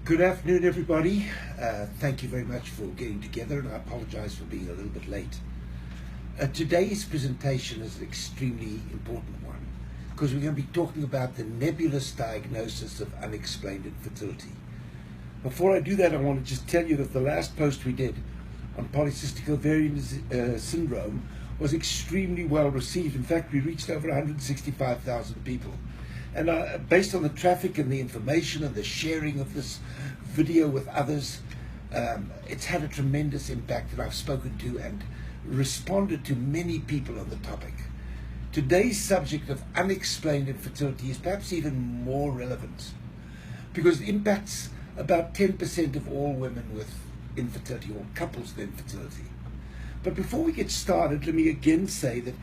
Good afternoon, everybody. Thank you very much for getting together, and I apologize for being a little bit late. Today's presentation is an extremely important one because we're going to be talking about the nebulous diagnosis of unexplained infertility. Before I do that, I want to just tell you that the last post we did on polycystic ovarian syndrome was extremely well received. In fact, we reached over 165,000 people. And based on the traffic and the information and the sharing of this video with others, it's had a tremendous impact, and I've spoken to and responded to many people on the topic. Today's subject of unexplained infertility is perhaps even more relevant because it impacts about 10% of all women with infertility or couples with infertility. But before we get started, let me again say that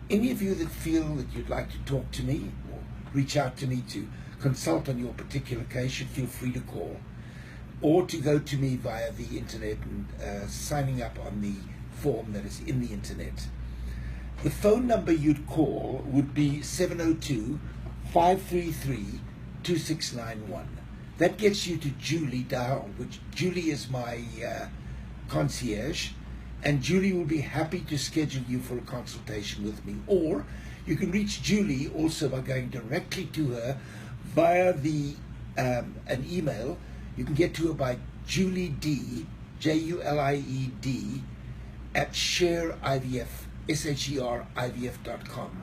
any of you that feel that you'd like to talk to me or reach out to me to consult on your particular case should feel free to call or to go to me via the internet and signing up on the form that is in the internet. The phone number you'd call would be 702-533-2691. That gets you to Julie Dahl, which Julie is my concierge, and Julie will be happy to schedule you for a consultation with me. Or you can reach Julie also by going directly to her via an email. You can get to her by Julie D, Julied, at sherivf.com.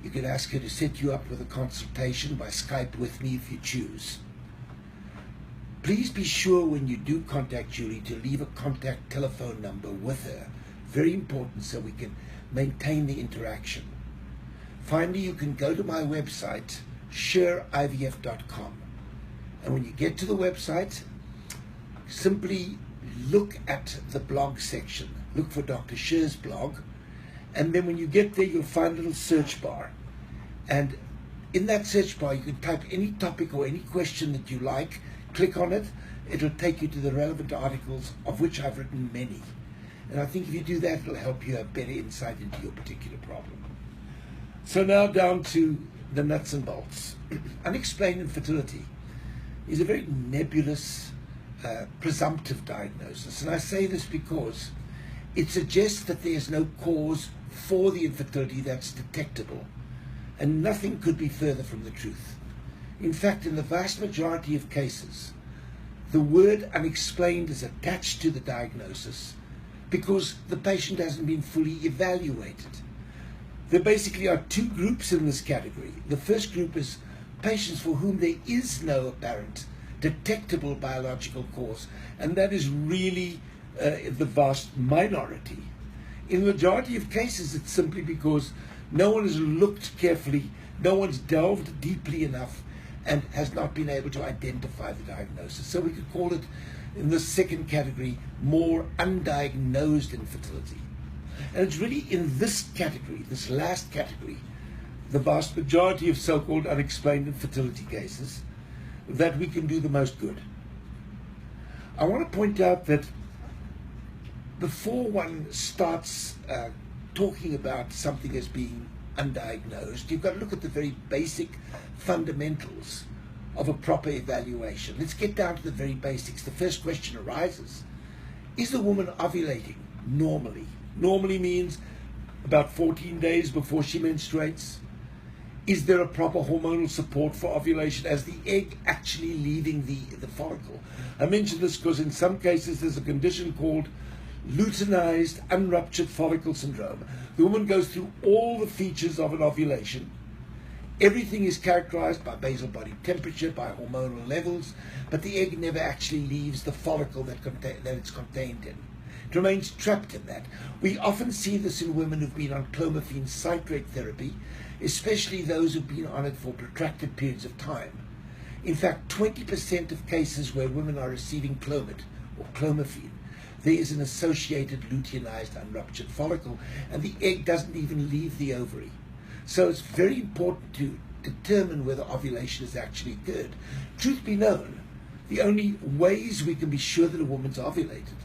You can ask her to set you up with a consultation by Skype with me if you choose. Please be sure when you do contact Julie to leave a contact telephone number with her. Very important so we can maintain the interaction. Finally, you can go to my website, sherivf.com. And when you get to the website, simply look at the blog section. Look for Dr. Sher's blog. And then when you get there, you'll find a little search bar. And in that search bar, you can type any topic or any question that you like. Click on it. It'll take you to the relevant articles, of which I've written many. And I think if you do that, it'll help you have better insight into your particular problem. So now down to the nuts and bolts. Unexplained infertility is a very nebulous, presumptive diagnosis. And I say this because it suggests that there is no cause for the infertility that's detectable. And nothing could be further from the truth. In fact, in the vast majority of cases, the word unexplained is attached to the diagnosis because the patient hasn't been fully evaluated. There basically are two groups in this category. The first group is patients for whom there is no apparent detectable biological cause, and that is really the vast minority. In the majority of cases, it's simply because no one has looked carefully, no one's delved deeply enough, and has not been able to identify the diagnosis. So we could call it, in the second category, more undiagnosed infertility. And it's really in this category, this last category, the vast majority of so-called unexplained infertility cases, that we can do the most good. I want to point out that before one starts talking about something as being undiagnosed, you've got to look at the very basic fundamentals of a proper evaluation. Let's get down to the very basics. The first question arises: is the woman ovulating normally? Normally means about 14 days before she menstruates. Is there a proper hormonal support for ovulation as the egg actually leaving the follicle? I mention this because in some cases there's a condition called luteinized unruptured follicle syndrome. The woman goes through all the features of an ovulation. Everything is characterized by basal body temperature, by hormonal levels, but the egg never actually leaves the follicle that it's contained in. It remains trapped in that. We often see this in women who've been on clomiphene citrate therapy, especially those who've been on it for protracted periods of time. In fact, 20% of cases where women are receiving Clomid or clomiphene, there is an associated luteinized unruptured follicle, and the egg doesn't even leave the ovary. So it's very important to determine whether ovulation has actually occurred. Truth be known, the only ways we can be sure that a woman's ovulated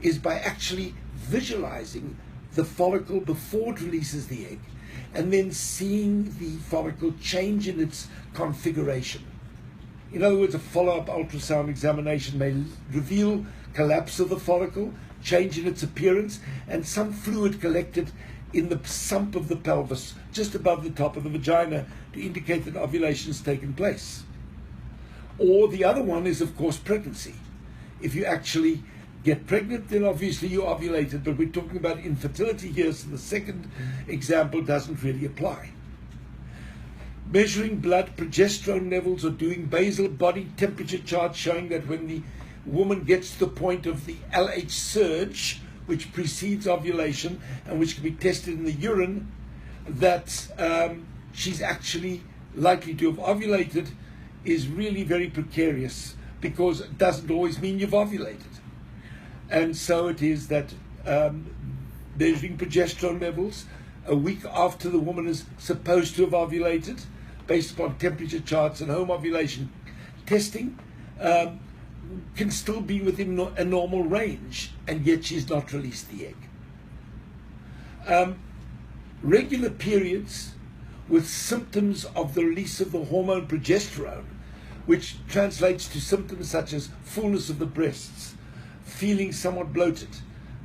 is by actually visualizing the follicle before it releases the egg, and then seeing the follicle change in its configuration. In other words, a follow-up ultrasound examination may reveal collapse of the follicle, change in its appearance, and some fluid collected in the sump of the pelvis, just above the top of the vagina, to indicate that ovulation has taken place. Or the other one is, of course, pregnancy. If you actually get pregnant, then obviously you ovulated, but we're talking about infertility here, so the second example doesn't really apply. Measuring blood progesterone levels or doing basal body temperature charts showing that when the woman gets to the point of the LH surge, which precedes ovulation and which can be tested in the urine, that she's actually likely to have ovulated, is really very precarious, because it doesn't always mean you've ovulated. And so it is that measuring progesterone levels a week after the woman is supposed to have ovulated, based upon temperature charts and home ovulation testing, can still be within a normal range, and yet she's not released the egg. Regular periods with symptoms of the release of the hormone progesterone, which translates to symptoms such as fullness of the breasts, feeling somewhat bloated,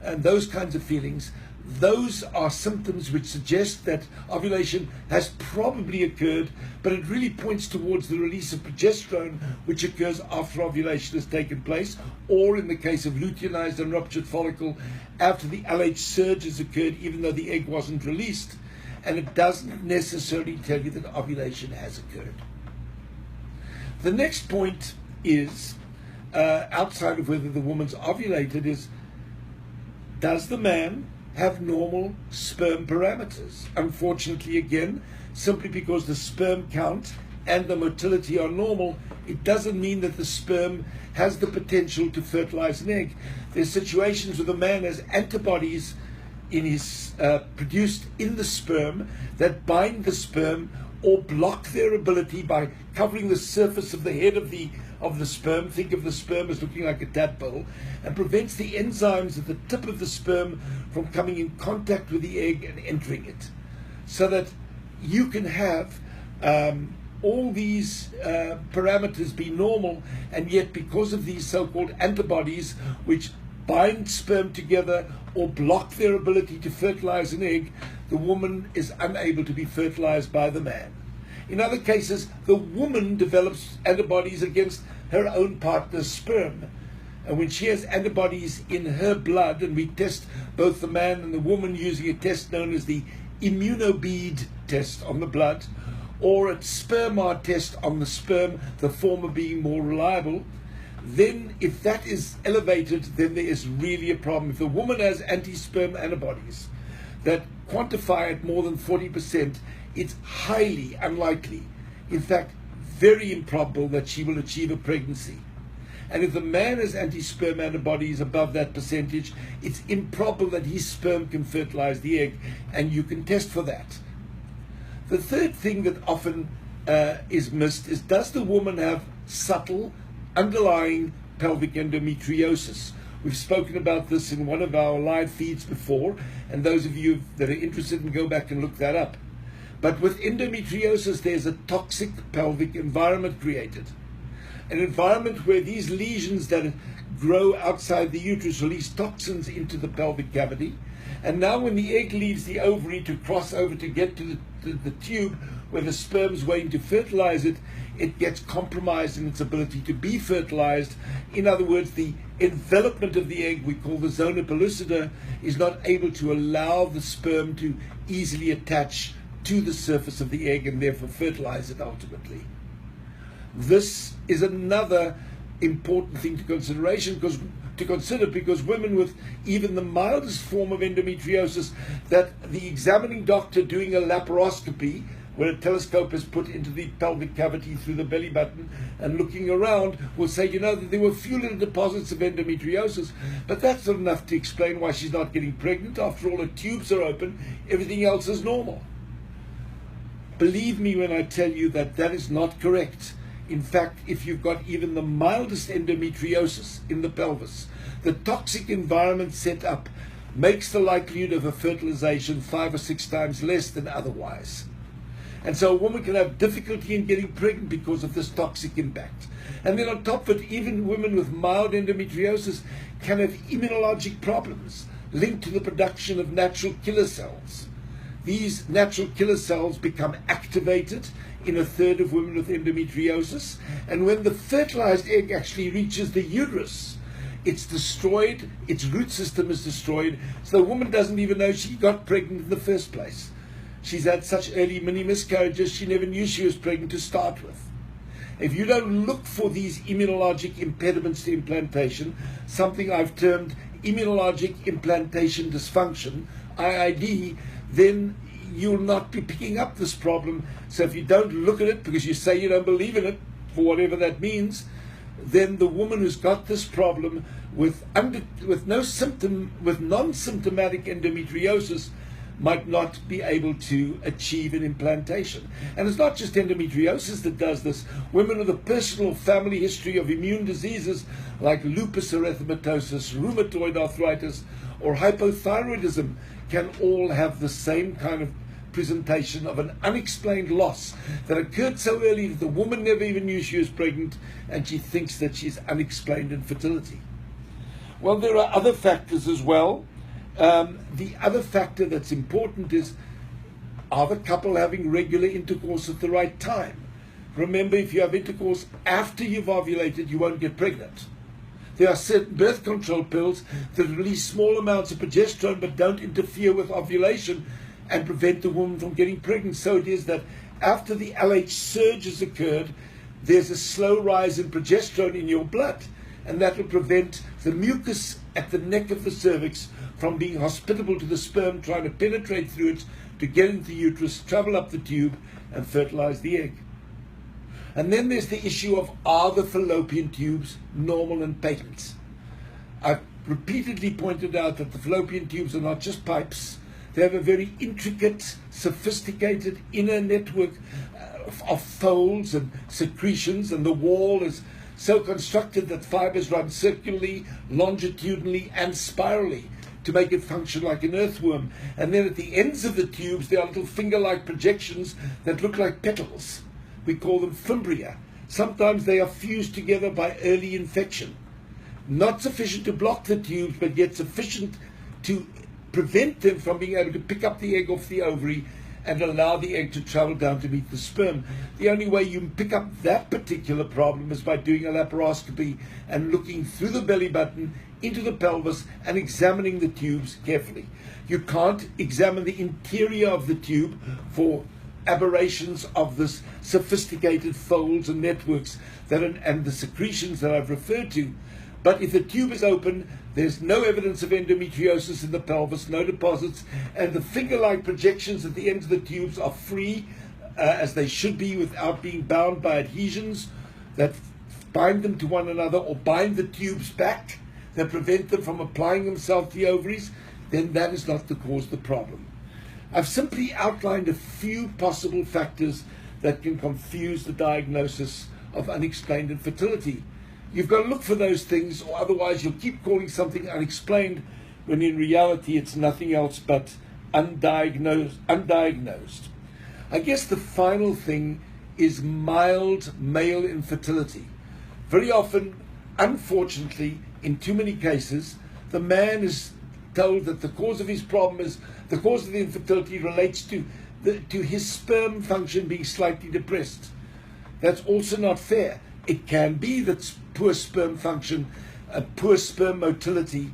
and those kinds of feelings, those are symptoms which suggest that ovulation has probably occurred, but it really points towards the release of progesterone, which occurs after ovulation has taken place, or in the case of luteinized and ruptured follicle, after the LH surge has occurred, even though the egg wasn't released. And it doesn't necessarily tell you that ovulation has occurred. The next point is, outside of whether the woman's ovulated, is, does the man have normal sperm parameters? Unfortunately, again, simply because the sperm count and the motility are normal, it doesn't mean that the sperm has the potential to fertilize an egg. There's situations where the man has antibodies in his produced in the sperm that bind the sperm or block their ability by covering the surface of the head of the sperm. Think of the sperm as looking like a tadpole, and prevents the enzymes at the tip of the sperm from coming in contact with the egg and entering it, so that you can have all these parameters be normal, and yet because of these so-called antibodies which bind sperm together or block their ability to fertilize an egg, the woman is unable to be fertilized by the man. In other cases, the woman develops antibodies against her own partner's sperm. And when she has antibodies in her blood, and we test both the man and the woman using a test known as the immunobead test on the blood, or a spermar test on the sperm, the former being more reliable, then if that is elevated, then there is really a problem. If the woman has anti-sperm antibodies that quantify at more than 40%, it's highly unlikely, in fact, very improbable, that she will achieve a pregnancy. And if the man has anti-sperm antibodies above that percentage, it's improbable that his sperm can fertilize the egg, and you can test for that. The third thing that often is missed is, does the woman have subtle underlying pelvic endometriosis? We've spoken about this in one of our live feeds before, and those of you that are interested can go back and look that up. But with endometriosis, there's a toxic pelvic environment created. An environment where these lesions that grow outside the uterus release toxins into the pelvic cavity. And now when the egg leaves the ovary to cross over to get to the tube where the sperm's waiting to fertilize it, it gets compromised in its ability to be fertilized. In other words, the envelopment of the egg, we call the zona pellucida, is not able to allow the sperm to easily attach to the surface of the egg and therefore fertilize it ultimately. This is another important thing to consider, because women with even the mildest form of endometriosis, that the examining doctor doing a laparoscopy, where a telescope is put into the pelvic cavity through the belly button and looking around, will say, you know, that there were few little deposits of endometriosis, but that's not enough to explain why she's not getting pregnant. After all, her tubes are open, everything else is normal. Believe me when I tell you that that is not correct. In fact, if you've got even the mildest endometriosis in the pelvis, the toxic environment set up makes the likelihood of a fertilization 5 or 6 times less than otherwise. And so a woman can have difficulty in getting pregnant because of this toxic impact. And then on top of it, even women with mild endometriosis can have immunologic problems linked to the production of natural killer cells. These natural killer cells become activated in a third of women with endometriosis, and when the fertilized egg actually reaches the uterus, it's destroyed, its root system is destroyed, so the woman doesn't even know she got pregnant in the first place. She's had such early mini miscarriages, she never knew she was pregnant to start with. If you don't look for these immunologic impediments to implantation, something I've termed immunologic implantation dysfunction, IID, then you'll not be picking up this problem. So if you don't look at it because you say you don't believe in it, for whatever that means, then the woman who's got this problem with non-symptomatic endometriosis might not be able to achieve an implantation. And it's not just endometriosis that does this. Women with a personal family history of immune diseases like lupus erythematosus, rheumatoid arthritis, or hypothyroidism can all have the same kind of presentation of an unexplained loss that occurred so early that the woman never even knew she was pregnant, and she thinks that she's unexplained infertility. Well, there are other factors as well. The other factor that's important is, are the couple having regular intercourse at the right time? Remember, if you have intercourse after you've ovulated, you won't get pregnant. There are certain birth control pills that release small amounts of progesterone but don't interfere with ovulation and prevent the woman from getting pregnant. So it is that after the LH surge has occurred, there's a slow rise in progesterone in your blood, and that will prevent the mucus at the neck of the cervix from being hospitable to the sperm trying to penetrate through it to get into the uterus, travel up the tube, and fertilize the egg. And then there's the issue of, are the fallopian tubes normal and patent? I've repeatedly pointed out that the fallopian tubes are not just pipes. They have a very intricate, sophisticated inner network of folds and secretions, and the wall is so constructed that fibers run circularly, longitudinally, and spirally to make it function like an earthworm. And then at the ends of the tubes, there are little finger-like projections that look like petals. We call them fimbria. Sometimes they are fused together by early infection. Not sufficient to block the tubes, but yet sufficient to prevent them from being able to pick up the egg off the ovary and allow the egg to travel down to meet the sperm. The only way you can pick up that particular problem is by doing a laparoscopy and looking through the belly button into the pelvis and examining the tubes carefully. You can't examine the interior of the tube for aberrations of this sophisticated folds and networks and the secretions that I've referred to. But if the tube is open, there's no evidence of endometriosis in the pelvis, no deposits, and the finger-like projections at the ends of the tubes are free, as they should be, without being bound by adhesions that bind them to one another or bind the tubes back that prevent them from applying themselves to the ovaries. Then that is not the cause of the problem. I've simply outlined a few possible factors that can confuse the diagnosis of unexplained infertility. You've got to look for those things, or otherwise you'll keep calling something unexplained when in reality it's nothing else but undiagnosed. I guess the final thing is mild male infertility. Very often, unfortunately, in too many cases, the man is told that the cause of his problem is, the cause of the infertility relates to his sperm function being slightly depressed. That's also not fair. It can be that poor sperm function, poor sperm motility,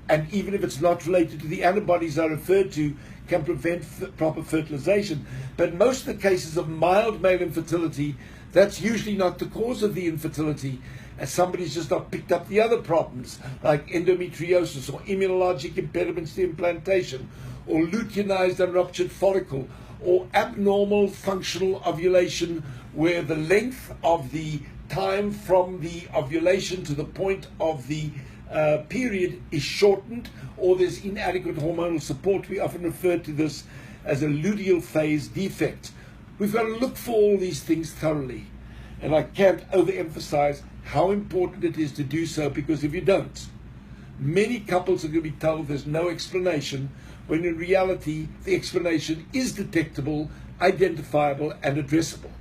and even if it's not related to the antibodies I referred to, can prevent proper fertilization. But most of the cases of mild male infertility, that's usually not the cause of the infertility, and somebody's just not picked up the other problems, like endometriosis or immunologic impediments to implantation, or luteinized unruptured follicle, or abnormal functional ovulation, where the length of the time from the ovulation to the point of the period is shortened, or there's inadequate hormonal support. We often refer to this as a luteal phase defect. We've got to look for all these things thoroughly, and I can't overemphasize how important it is to do so, because if you don't, many couples are going to be told there's no explanation, when in reality the explanation is detectable identifiable, and addressable.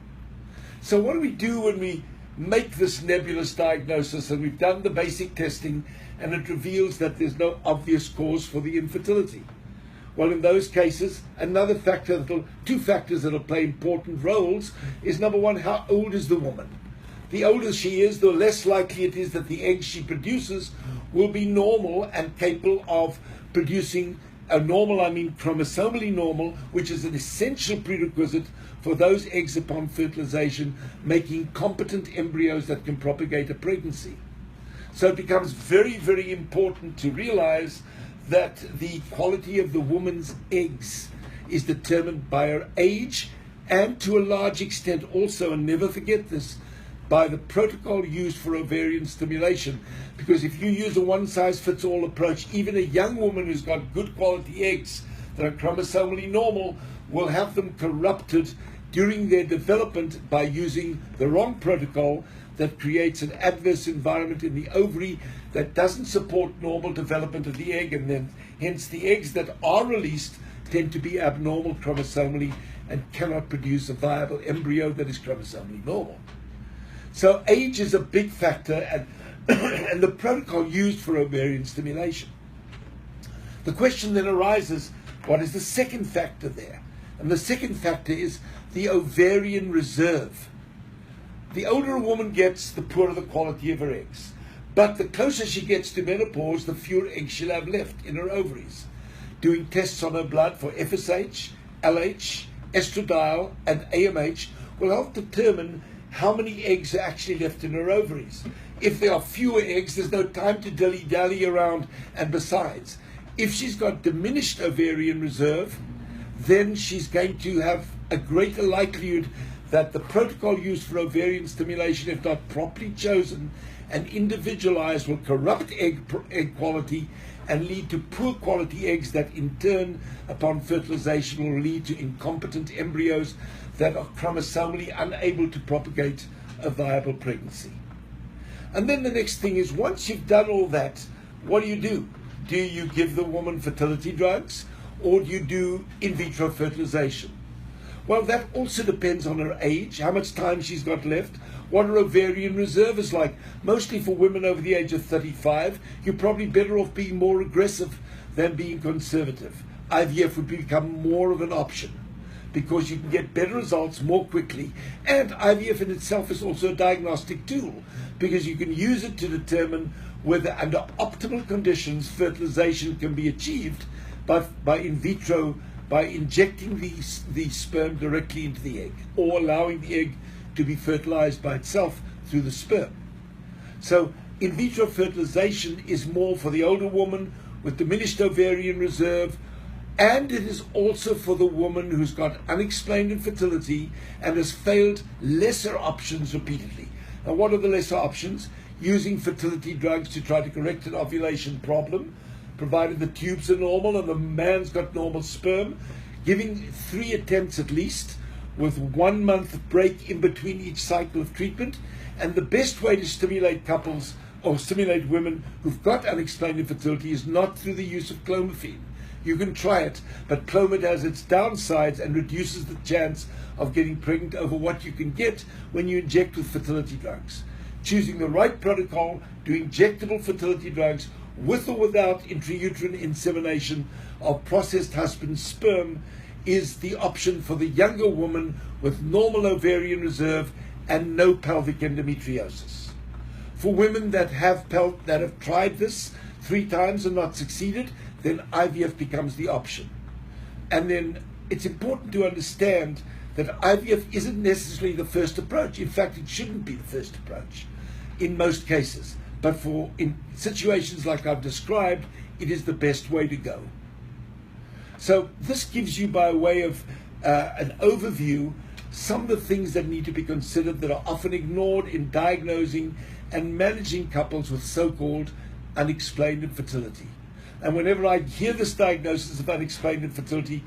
So what do we do when we make this nebulous diagnosis and we've done the basic testing and it reveals that there's no obvious cause for the infertility? Well, in those cases, two factors that'll play important roles is, number one, how old is the woman? The older she is, the less likely it is that the eggs she produces will be normal and capable of producing a normal, chromosomally normal, which is an essential prerequisite for those eggs upon fertilization, making competent embryos that can propagate a pregnancy. So it becomes very, very important to realize that the quality of the woman's eggs is determined by her age and to a large extent also, and never forget this, by the protocol used for ovarian stimulation. Because if you use a one-size-fits-all approach, even a young woman who's got good quality eggs that are chromosomally normal will have them corrupted during their development by using the wrong protocol that creates an adverse environment in the ovary that doesn't support normal development of the egg, and then hence the eggs that are released tend to be abnormal chromosomally and cannot produce a viable embryo that is chromosomally normal. So age is a big factor, and, and the protocol used for ovarian stimulation. The question then arises, what is the second factor there? And the second factor is the ovarian reserve. The older a woman gets, the poorer the quality of her eggs. But the closer she gets to menopause, the fewer eggs she'll have left in her ovaries. Doing tests on her blood for FSH, LH, estradiol, and AMH will help determine how many eggs are actually left in her ovaries. If there are fewer eggs, there's no time to dilly-dally around. And besides, if she's got diminished ovarian reserve, then she's going to have a greater likelihood that the protocol used for ovarian stimulation, if not properly chosen and individualized, will corrupt egg quality and lead to poor quality eggs that in turn, upon fertilization, will lead to incompetent embryos that are chromosomally unable to propagate a viable pregnancy. And then the next thing is, once you've done all that, what do? Do you give the woman fertility drugs, or do you do in vitro fertilization? Well, that also depends on her age, how much time she's got left, what her ovarian reserve is like. Mostly for women over the age of 35, you're probably better off being more aggressive than being conservative. IVF would become more of an option because you can get better results more quickly, and IVF in itself is also a diagnostic tool because you can use it to determine whether under optimal conditions fertilization can be achieved by in vitro, by injecting the sperm directly into the egg or allowing the egg to be fertilized by itself through the sperm. So in vitro fertilization is more for the older woman with diminished ovarian reserve, and it is also for the woman who's got unexplained infertility and has failed lesser options repeatedly. Now, what are the lesser options? Using fertility drugs to try to correct an ovulation problem, provided the tubes are normal and the man's got normal sperm, giving 3 attempts at least, with 1 month break in between each cycle of treatment. And the best way to stimulate couples or stimulate women who've got unexplained infertility is not through the use of clomiphene. You can try it, but Clomid has its downsides and reduces the chance of getting pregnant over what you can get when you inject with fertility drugs. Choosing the right protocol, doing injectable fertility drugs with or without intrauterine insemination of processed husband's sperm is the option for the younger woman with normal ovarian reserve and no pelvic endometriosis. For women that have tried this 3 times and not succeeded, then IVF becomes the option. And then it's important to understand that IVF isn't necessarily the first approach. In fact, it shouldn't be the first approach in most cases. But in situations like I've described, it is the best way to go. So this gives you, by way of an overview, some of the things that need to be considered that are often ignored in diagnosing and managing couples with so-called unexplained infertility. And whenever I hear this diagnosis of unexplained infertility,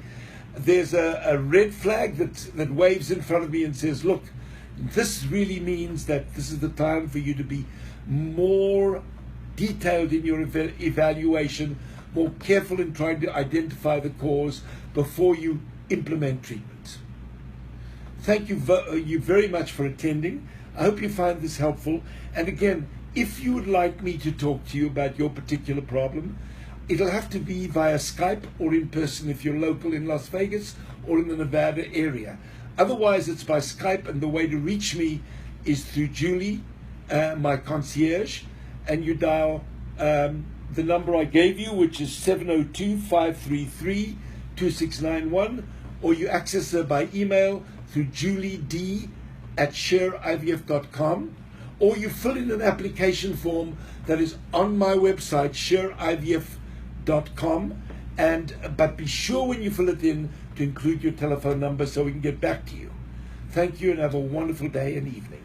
there's a red flag that waves in front of me and says, look, this really means that this is the time for you to be more detailed in your evaluation, more careful in trying to identify the cause before you implement treatment. thank you very much for attending. I hope you find this helpful. And again, if you would like me to talk to you about your particular problem, it'll have to be via Skype or in person if you're local in Las Vegas or in the Nevada area. Otherwise, it's by Skype, and the way to reach me is through Julie, my concierge, and you dial the number I gave you, which is 702-533-2691, or you access her by email through julied@shareivf.com, or you fill in an application form that is on my website, shareivf.com, but be sure when you fill it in to include your telephone number so we can get back to you. Thank you, and have a wonderful day and evening.